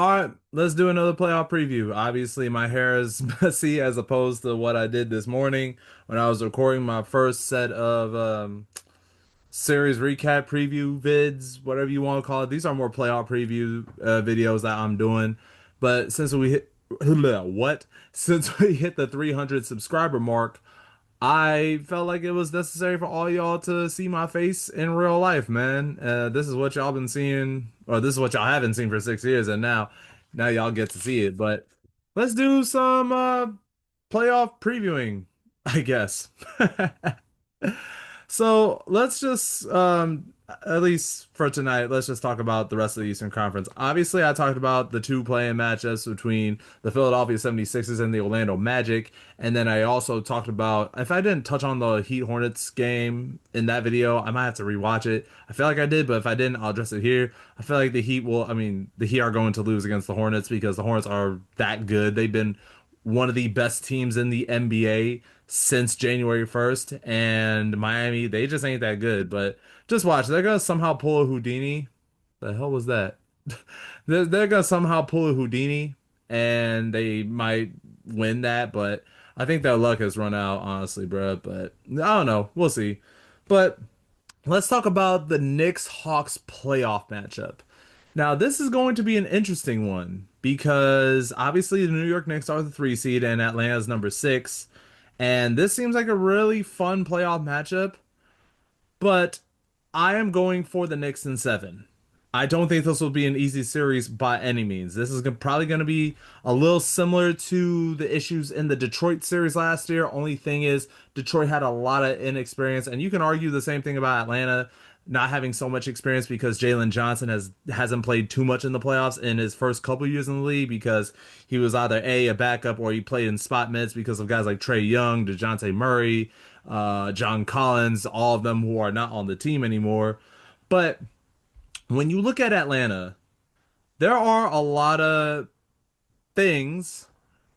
All right, let's do another playoff preview. Obviously, my hair is messy as opposed to what I did this morning when I was recording my first set of series recap preview vids, whatever you want to call it. These are more playoff preview videos that I'm doing. But since we hit what? Since we hit the 300 subscriber mark, I felt like it was necessary for all y'all to see my face in real life, man. This is what y'all been seeing, or this is what y'all haven't seen for 6 years, and now y'all get to see it. But let's do some playoff previewing, I guess. So let's just, at least for tonight, let's just talk about the rest of the Eastern Conference. Obviously, I talked about the two play-in matchups between the Philadelphia 76ers and the Orlando Magic. And then I also talked about, if I didn't touch on the Heat Hornets game in that video, I might have to rewatch it. I feel like I did, but if I didn't, I'll address it here. I feel like the Heat are going to lose against the Hornets because the Hornets are that good. They've been one of the best teams in the NBA since January 1st, and Miami, they just ain't that good. But just watch, they're gonna somehow pull a Houdini. The hell was that? They're gonna somehow pull a Houdini, and they might win that. But I think their luck has run out, honestly, bro. But I don't know. We'll see. But let's talk about the Knicks Hawks playoff matchup. Now, this is going to be an interesting one because obviously the New York Knicks are the 3 seed and Atlanta's number 6. And this seems like a really fun playoff matchup, but I am going for the Knicks in 7. I don't think this will be an easy series by any means. This is probably going to be a little similar to the issues in the Detroit series last year. Only thing is, Detroit had a lot of inexperience, and you can argue the same thing about Atlanta not having so much experience because Jalen Johnson hasn't played too much in the playoffs in his first couple years in the league because he was either a backup or he played in spot minutes because of guys like Trae Young, DeJounte Murray, John Collins, all of them who are not on the team anymore. But when you look at Atlanta, there are a lot of things,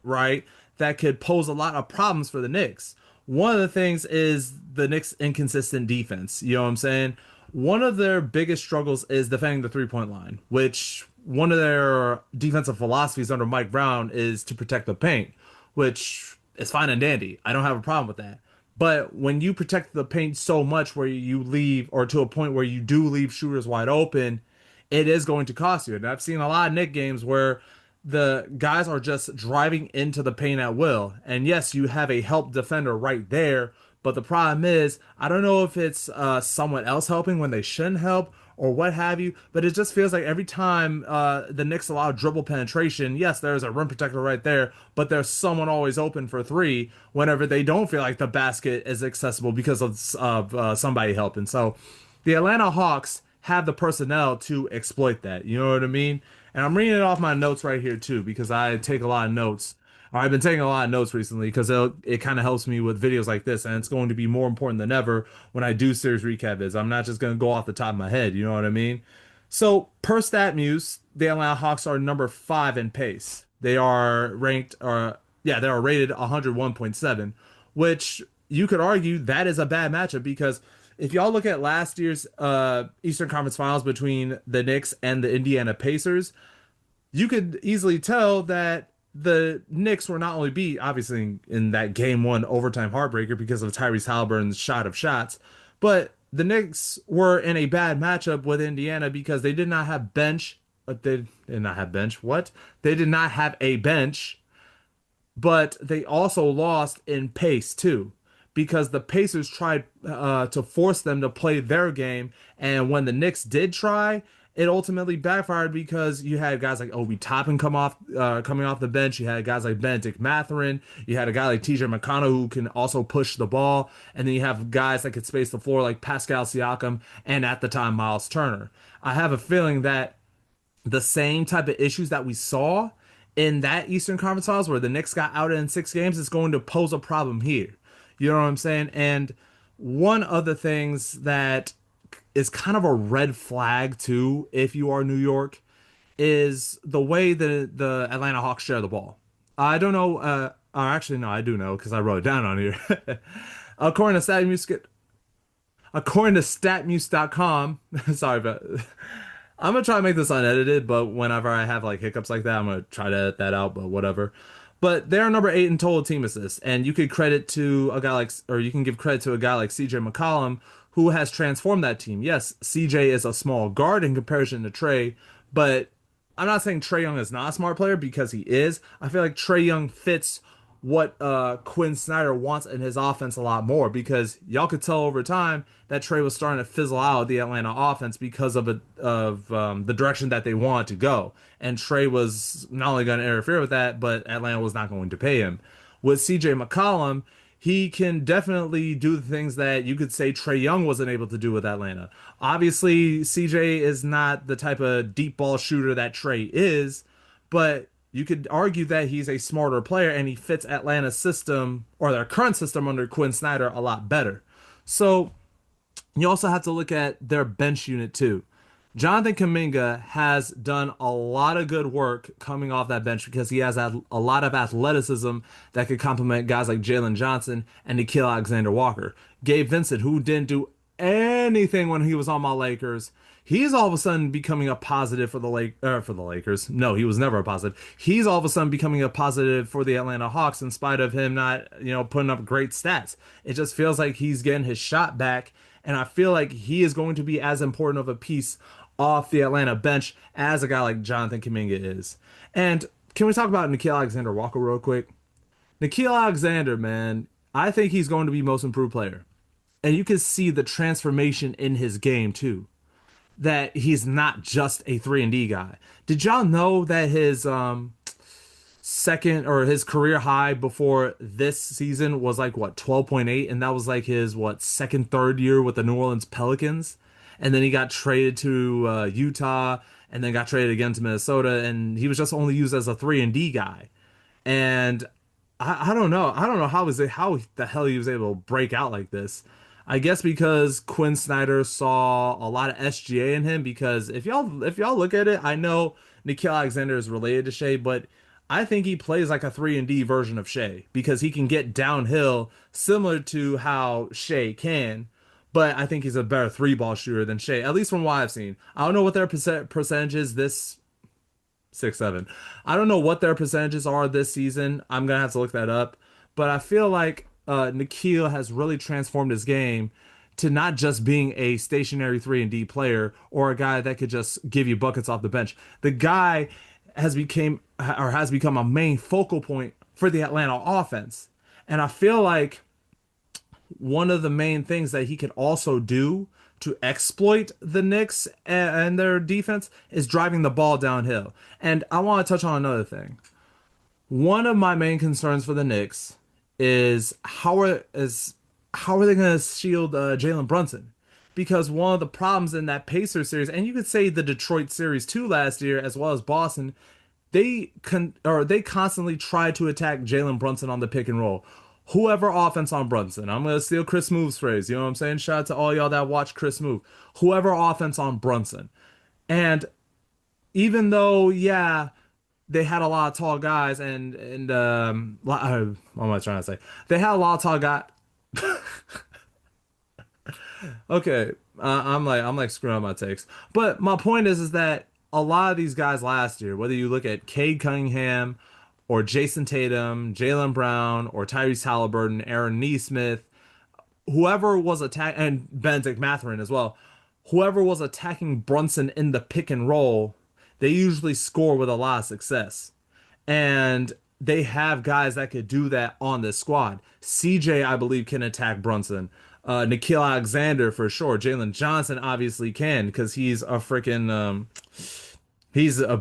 right, that could pose a lot of problems for the Knicks. One of the things is the Knicks' inconsistent defense. You know what I'm saying? One of their biggest struggles is defending the 3-point line, which one of their defensive philosophies under Mike Brown is to protect the paint, which is fine and dandy. I don't have a problem with that. But when you protect the paint so much where you leave, or to a point where you do leave shooters wide open, it is going to cost you. And I've seen a lot of Knick games where the guys are just driving into the paint at will. And yes, you have a help defender right there, but the problem is, I don't know if it's someone else helping when they shouldn't help or what have you, but it just feels like every time the Knicks allow dribble penetration, yes, there's a rim protector right there, but there's someone always open for three whenever they don't feel like the basket is accessible because of somebody helping. So the Atlanta Hawks have the personnel to exploit that. You know what I mean? And I'm reading it off my notes right here too because I take a lot of notes. Or I've been taking a lot of notes recently because it kind of helps me with videos like this, and it's going to be more important than ever when I do series recap vids. I'm not just going to go off the top of my head. You know what I mean? So per StatMuse, the Atlanta Hawks are number 5 in pace. They are ranked, or yeah, they are rated 101.7, which you could argue that is a bad matchup because if y'all look at last year's Eastern Conference Finals between the Knicks and the Indiana Pacers, you could easily tell that the Knicks were not only beat, obviously, in that game one overtime heartbreaker because of Tyrese Halliburton's shot of shots, but the Knicks were in a bad matchup with Indiana because they did not have bench. They did not have bench. What? They did not have a bench, but they also lost in pace too because the Pacers tried to force them to play their game, and when the Knicks did try, it ultimately backfired because you had guys like Obi Toppin coming off the bench. You had guys like Benedict Mathurin. You had a guy like TJ McConnell who can also push the ball, and then you have guys that could space the floor like Pascal Siakam and at the time Miles Turner. I have a feeling that the same type of issues that we saw in that Eastern Conference Finals where the Knicks got out in 6 games is going to pose a problem here. You know what I'm saying? And one of the things that is kind of a red flag too, if you are New York, is the way that the Atlanta Hawks share the ball. I don't know. Or actually, no, I do know because I wrote it down on here. according to StatMuse, according to StatMuse.com, sorry about I'm gonna try to make this unedited, but whenever I have like hiccups like that, I'm gonna try to edit that out, but whatever. But they're number 8 in total team assists, and you could credit to a guy like, or you can give credit to a guy like CJ McCollum, who has transformed that team. Yes, CJ is a small guard in comparison to Trey, but I'm not saying Trey Young is not a smart player because he is. I feel like Trey Young fits what Quinn Snyder wants in his offense a lot more because y'all could tell over time that Trey was starting to fizzle out the Atlanta offense because of the direction that they wanted to go, and Trey was not only going to interfere with that, but Atlanta was not going to pay him. With CJ McCollum, he can definitely do the things that you could say Trey Young wasn't able to do with Atlanta. Obviously, CJ is not the type of deep ball shooter that Trey is, but you could argue that he's a smarter player and he fits Atlanta's system or their current system under Quinn Snyder a lot better. So you also have to look at their bench unit too. Jonathan Kuminga has done a lot of good work coming off that bench because he has a lot of athleticism that could complement guys like Jalen Johnson and Nickeil Alexander-Walker. Gabe Vincent, who didn't do anything when he was on my Lakers, he's all of a sudden becoming a positive for the Lakers. No, he was never a positive. He's all of a sudden becoming a positive for the Atlanta Hawks in spite of him not, putting up great stats. It just feels like he's getting his shot back, and I feel like he is going to be as important of a piece off the Atlanta bench as a guy like Jonathan Kuminga is. And can we talk about Nickeil Alexander-Walker real quick? Nickeil Alexander, man, I think he's going to be most improved player. And you can see the transformation in his game too. That he's not just a 3 and D guy. Did y'all know that his second or his career high before this season was like what 12.8, and that was like his what second third year with the New Orleans Pelicans, and then he got traded to Utah and then got traded again to Minnesota, and he was just only used as a 3 and D guy. And I don't know. I don't know how the hell he was able to break out like this. I guess because Quinn Snyder saw a lot of SGA in him. Because if y'all look at it, I know Nickeil Alexander is related to Shea, but I think he plays like a 3 and D version of Shea because he can get downhill similar to how Shea can. But I think he's a better three ball shooter than Shea, at least from what I've seen. I don't know what their percentage is this 6-7. I don't know what their percentages are this season. I'm gonna have to look that up. But I feel like Nikhil has really transformed his game to not just being a stationary 3 and D player or a guy that could just give you buckets off the bench. The guy has become a main focal point for the Atlanta offense. And I feel like one of the main things that he could also do to exploit the Knicks and their defense is driving the ball downhill. And I want to touch on another thing. One of my main concerns for the Knicks is how are they going to shield Jalen Brunson? Because one of the problems in that Pacers series, and you could say the Detroit series too last year, as well as Boston, they constantly try to attack Jalen Brunson on the pick and roll. Whoever offense on Brunson, I'm gonna steal Chris Smoothes phrase. You know what I'm saying? Shout out to all y'all that watch Chris Smoove. Whoever offense on Brunson, and even though yeah, they had a lot of tall guys and what am I trying to say? They had a lot of tall guys. Okay, I'm like screwing up my takes. But my point is that a lot of these guys last year, whether you look at Cade Cunningham or Jason Tatum, Jalen Brown, or Tyrese Halliburton, Aaron Nesmith, whoever was attacking, and Benedict Mathurin as well, whoever was attacking Brunson in the pick and roll, they usually score with a lot of success. And they have guys that could do that on this squad. CJ, I believe, can attack Brunson. Nickeil Alexander for sure. Jalen Johnson obviously can because he's a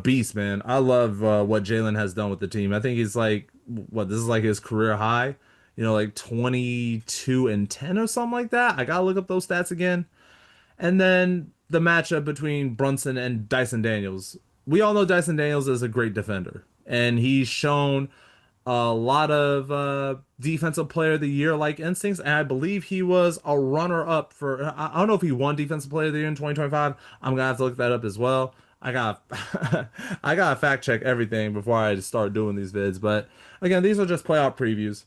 beast, man. I love what Jalen has done with the team. I think he's like what this is like his career high, like 22 and 10 or something like that. I gotta look up those stats again. And then the matchup between Brunson and Dyson Daniels. We all know Dyson Daniels is a great defender, and he's shown a lot of defensive player of the year like instincts, and I believe he was a runner up for I don't know if he won defensive player of the year in 2025. I'm gonna have to look that up as well. I got I gotta fact check everything before I start doing these vids, but again, these are just playoff previews.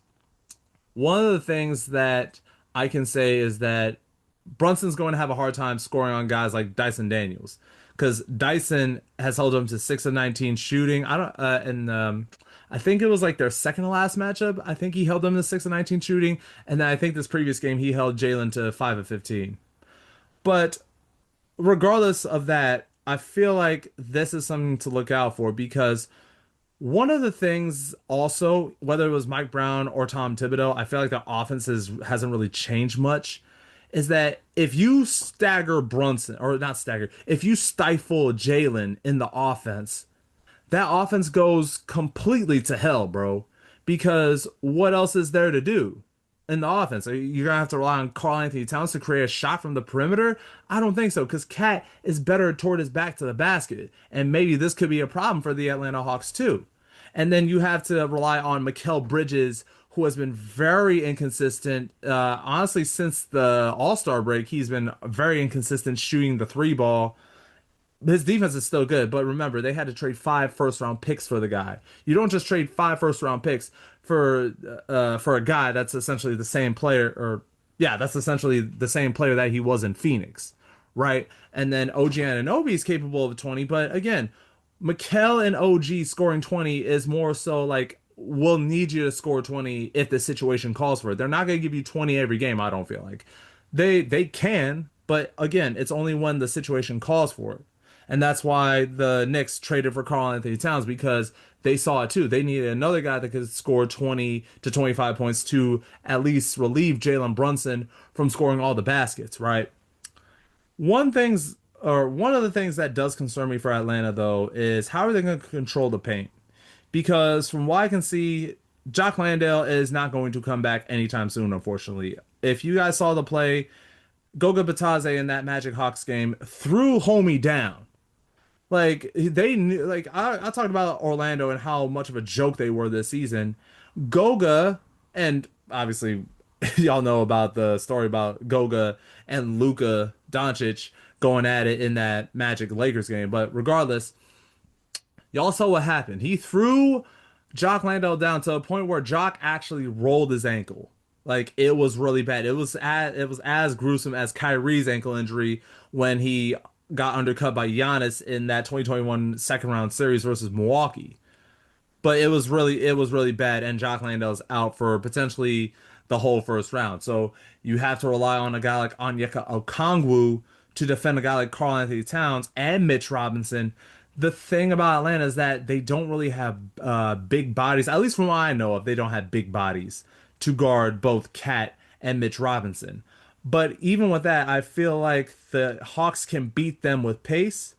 One of the things that I can say is that Brunson's going to have a hard time scoring on guys like Dyson Daniels because Dyson has held them to 6 of 19 shooting. I don't and I think it was like their second to last matchup. I think he held them to 6 of 19 shooting, and then I think this previous game he held Jalen to 5 of 15. But regardless of that, I feel like this is something to look out for because one of the things also, whether it was Mike Brown or Tom Thibodeau, I feel like the hasn't really changed much. Is that if you stagger Brunson, or not stagger, if you stifle Jalen in the offense, that offense goes completely to hell, bro. Because what else is there to do in the offense? Are you gonna have to rely on Karl Anthony Towns to create a shot from the perimeter? I don't think so, because Cat is better toward his back to the basket. And maybe this could be a problem for the Atlanta Hawks too. And then you have to rely on Mikal Bridges, who has been very inconsistent. Honestly, since the All-Star break, he's been very inconsistent shooting the three ball. His defense is still good, but remember, they had to trade 5 first round picks for the guy. You don't just trade 5 first round picks for a guy that's essentially the same player, or yeah, that's essentially the same player that he was in Phoenix, right? And then OG Anunoby is capable of 20, but again, Mikal and OG scoring 20 is more so like we'll need you to score 20 if the situation calls for it. They're not going to give you 20 every game, I don't feel like. They can, but again, it's only when the situation calls for it. And that's why the Knicks traded for Karl Anthony Towns because they saw it too. They needed another guy that could score 20 to 25 points to at least relieve Jalen Brunson from scoring all the baskets, right? One of the things that does concern me for Atlanta though is how are they going to control the paint? Because from what I can see, Jock Landale is not going to come back anytime soon, unfortunately. If you guys saw the play, Goga Batadze in that Magic Hawks game threw homie down. Like they knew, like I talked about Orlando and how much of a joke they were this season. Goga, and obviously y'all know about the story about Goga and Luka Doncic going at it in that Magic Lakers game. But regardless, y'all saw what happened. He threw Jock Landale down to a point where Jock actually rolled his ankle. Like it was really bad. It was as gruesome as Kyrie's ankle injury when he got undercut by Giannis in that 2021 second round series versus Milwaukee. But it was really bad, and Jock Landale's out for potentially the whole first round. So you have to rely on a guy like Onyeka Okongwu to defend a guy like Karl Anthony Towns and Mitch Robinson. The thing about Atlanta is that they don't really have big bodies, at least from what I know of, they don't have big bodies to guard both Cat and Mitch Robinson. But even with that, I feel like the Hawks can beat them with pace,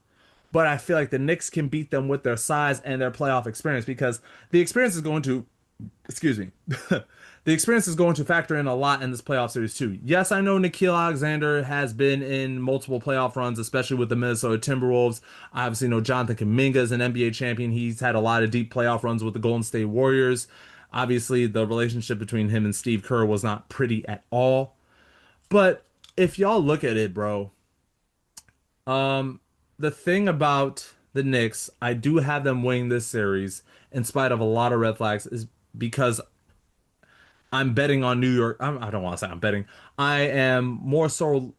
but I feel like the Knicks can beat them with their size and their playoff experience because the experience is going to, excuse me, the experience is going to factor in a lot in this playoff series too. Yes, I know Nickeil Alexander has been in multiple playoff runs, especially with the Minnesota Timberwolves. I obviously know Jonathan Kuminga is an NBA champion. He's had a lot of deep playoff runs with the Golden State Warriors. Obviously, the relationship between him and Steve Kerr was not pretty at all. But if y'all look at it, bro, the thing about the Knicks, I do have them winning this series in spite of a lot of red flags, is because I'm betting on New York. I don't want to say I'm betting. I am more so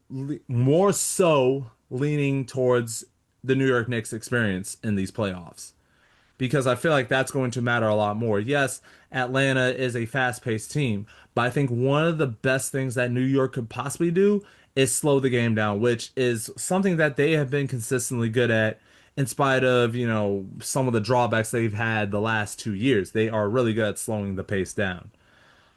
leaning towards the New York Knicks experience in these playoffs because I feel like that's going to matter a lot more. Yes, Atlanta is a fast-paced team, but I think one of the best things that New York could possibly do is slow the game down, which is something that they have been consistently good at in spite of, some of the drawbacks they've had the last 2 years. They are really good at slowing the pace down.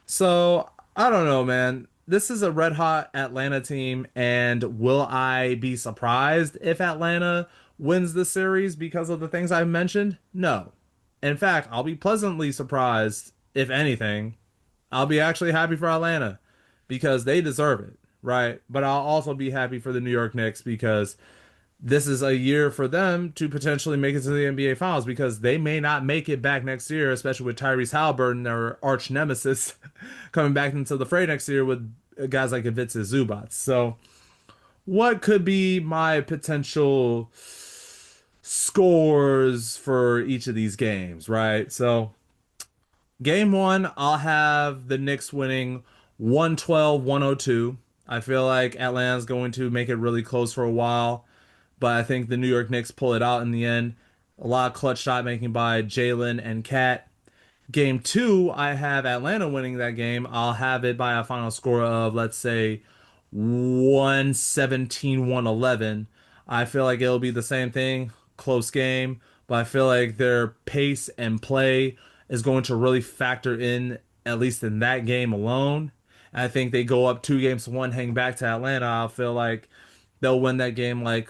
So, I don't know, man. This is a red hot Atlanta team, and will I be surprised if Atlanta wins the series because of the things I've mentioned? No. In fact, I'll be pleasantly surprised, if anything. I'll be actually happy for Atlanta because they deserve it, right? But I'll also be happy for the New York Knicks because this is a year for them to potentially make it to the NBA Finals because they may not make it back next year, especially with Tyrese Halliburton, their arch nemesis, coming back into the fray next year with guys like Ivica Zubac. So, what could be my potential scores for each of these games, right? So, game one, I'll have the Knicks winning 112-102. I feel like Atlanta's going to make it really close for a while. but I think the New York Knicks pull it out in the end. A lot of clutch shot making by Jalen and Cat. Game two, I have Atlanta winning that game. I'll have it by a final score of, let's say, 117, 111. I feel like it'll be the same thing, close game, but I feel like their pace and play is going to really factor in, at least in that game alone. I think they go up 2 games to 1, hang back to Atlanta. I feel like they'll win that game like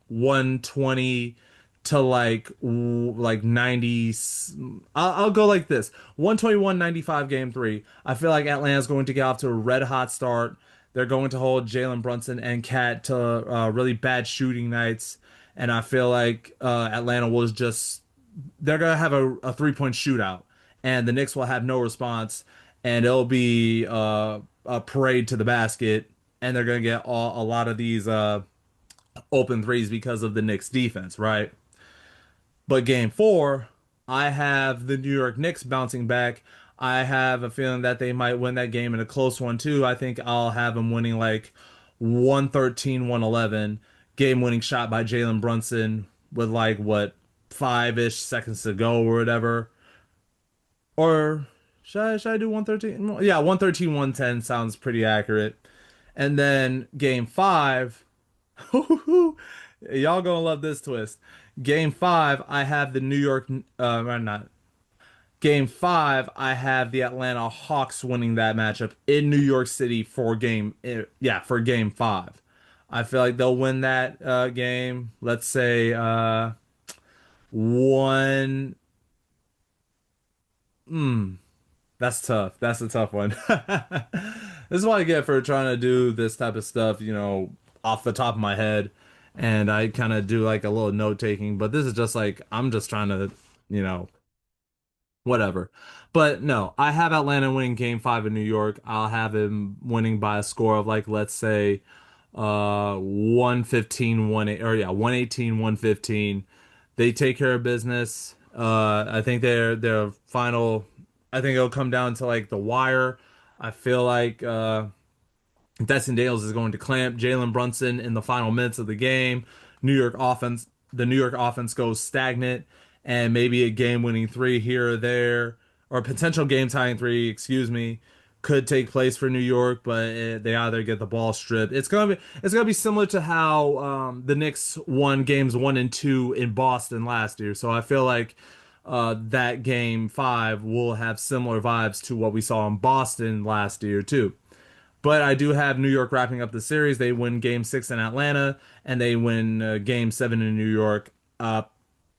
120 to like 90. I'll go like this: 121-95 game three. I feel like Atlanta's going to get off to a red hot start. They're going to hold Jalen Brunson and Cat to really bad shooting nights, and I feel like Atlanta was just they're gonna have a 3 point shootout, and the Knicks will have no response, and it'll be a parade to the basket, and they're gonna get a lot of these open threes because of the Knicks defense, right? But game four, I have the New York Knicks bouncing back. I have a feeling that they might win that game in a close one too. I think I'll have them winning like 113, 111. Game winning shot by Jalen Brunson with like what 5-ish seconds to go or whatever. Or should I do 113? Yeah, 113, 110 sounds pretty accurate. And then game five, y'all gonna love this twist. Game five, I have the New York, or not. Game five, I have the Atlanta Hawks winning that matchup in New York City for yeah, for game five. I feel like they'll win that game. Let's say one. Hmm, that's tough. That's a tough one. This is what I get for trying to do this type of stuff, off the top of my head. And I kind of do like a little note taking, but this is just like I'm just trying to, you know, whatever. But no, I have Atlanta winning game five in New York. I'll have him winning by a score of like let's say 115, 18 or yeah, 118, 115. They take care of business. I think their final I think it'll come down to like the wire. I feel like Destin Daniels is going to clamp Jalen Brunson in the final minutes of the game. New York offense, the New York offense goes stagnant, and maybe a game-winning three here or there, or a potential game-tying three, excuse me, could take place for New York. But they either get the ball stripped. It's gonna be similar to how the Knicks won games one and two in Boston last year. So I feel like that game five will have similar vibes to what we saw in Boston last year too. But I do have New York wrapping up the series. They win game six in Atlanta and they win game seven in New York.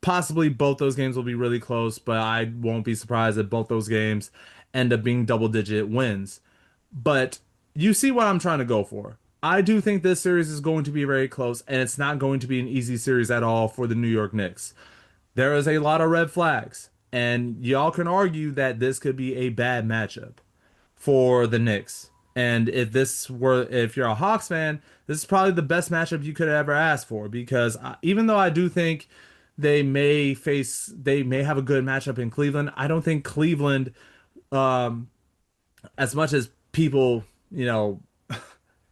Possibly both those games will be really close, but I won't be surprised if both those games end up being double digit wins. But you see what I'm trying to go for. I do think this series is going to be very close, and it's not going to be an easy series at all for the New York Knicks. There is a lot of red flags, and y'all can argue that this could be a bad matchup for the Knicks. And if you're a Hawks fan, this is probably the best matchup you could ever ask for because even though I do think they may have a good matchup in Cleveland, I don't think Cleveland, um, as much as people,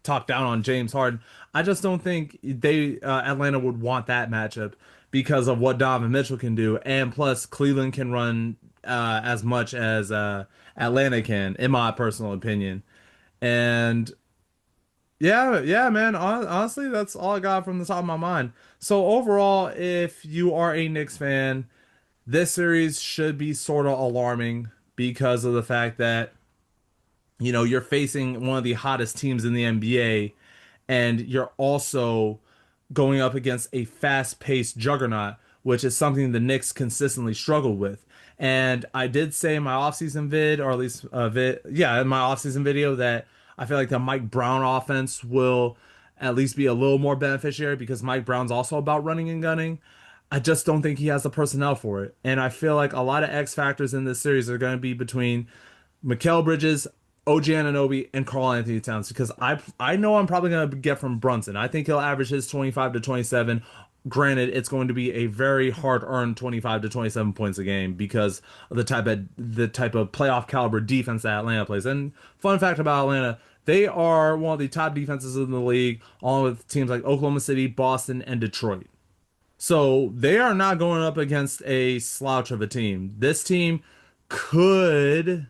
talk down on James Harden, I just don't think Atlanta would want that matchup because of what Donovan Mitchell can do, and plus Cleveland can run as much as Atlanta can, in my personal opinion. And yeah, yeah, man. Honestly, that's all I got from the top of my mind. So overall, if you are a Knicks fan, this series should be sort of alarming because of the fact that you're facing one of the hottest teams in the NBA, and you're also going up against a fast-paced juggernaut, which is something the Knicks consistently struggle with. And I did say in my offseason vid, or at least in my offseason video, that I feel like the Mike Brown offense will at least be a little more beneficiary because Mike Brown's also about running and gunning. I just don't think he has the personnel for it. And I feel like a lot of X factors in this series are going to be between Mikal Bridges, OG Anunoby, and Karl Anthony Towns because I know I'm probably going to get from Brunson. I think he'll average his 25 to 27. Granted, it's going to be a very hard-earned 25 to 27 points a game because of the type of playoff caliber defense that Atlanta plays. And fun fact about Atlanta, They are one of the top defenses in the league, along with teams like Oklahoma City, Boston, and Detroit. So they are not going up against a slouch of a team. This team could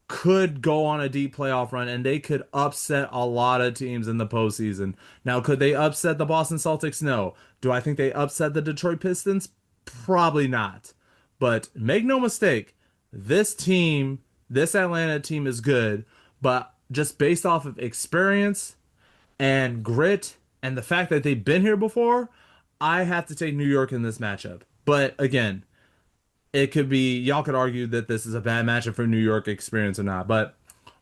could go on a deep playoff run and they could upset a lot of teams in the postseason. Now, could they upset the Boston Celtics? No. Do I think they upset the Detroit Pistons? Probably not. But make no mistake, this team, this Atlanta team is good, but just based off of experience and grit and the fact that they've been here before, I have to take New York in this matchup. But again, it could be y'all could argue that this is a bad matchup for New York experience or not. But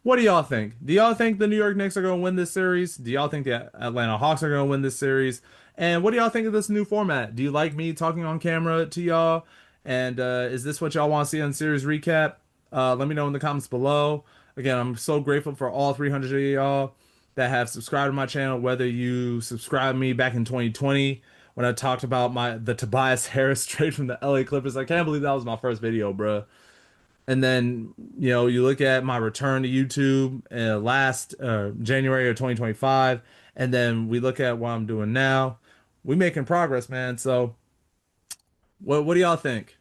what do y'all think? Do y'all think the New York Knicks are going to win this series? Do y'all think the Atlanta Hawks are going to win this series? And what do y'all think of this new format? Do you like me talking on camera to y'all? And is this what y'all want to see on series recap? Let me know in the comments below. Again, I'm so grateful for all 300 of y'all that have subscribed to my channel, whether you subscribed me back in 2020 when I talked about the Tobias Harris trade from the LA Clippers. I can't believe that was my first video, bro. And then, you look at my return to YouTube last January of 2025, and then we look at what I'm doing now. We making progress, man. So, what do y'all think?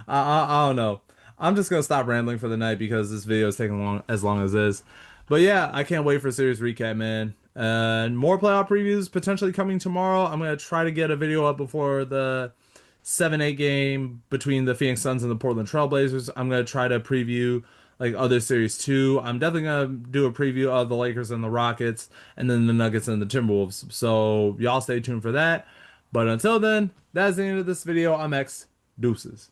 I don't know. I'm just gonna stop rambling for the night because this video is taking long as this. But yeah, I can't wait for a series recap, man. And more playoff previews potentially coming tomorrow. I'm gonna try to get a video up before the 7-8 game between the Phoenix Suns and the Portland Trailblazers. I'm gonna try to preview like other series too. I'm definitely gonna do a preview of the Lakers and the Rockets, and then the Nuggets and the Timberwolves. So y'all stay tuned for that. But until then, that's the end of this video. I'm X. Deuces.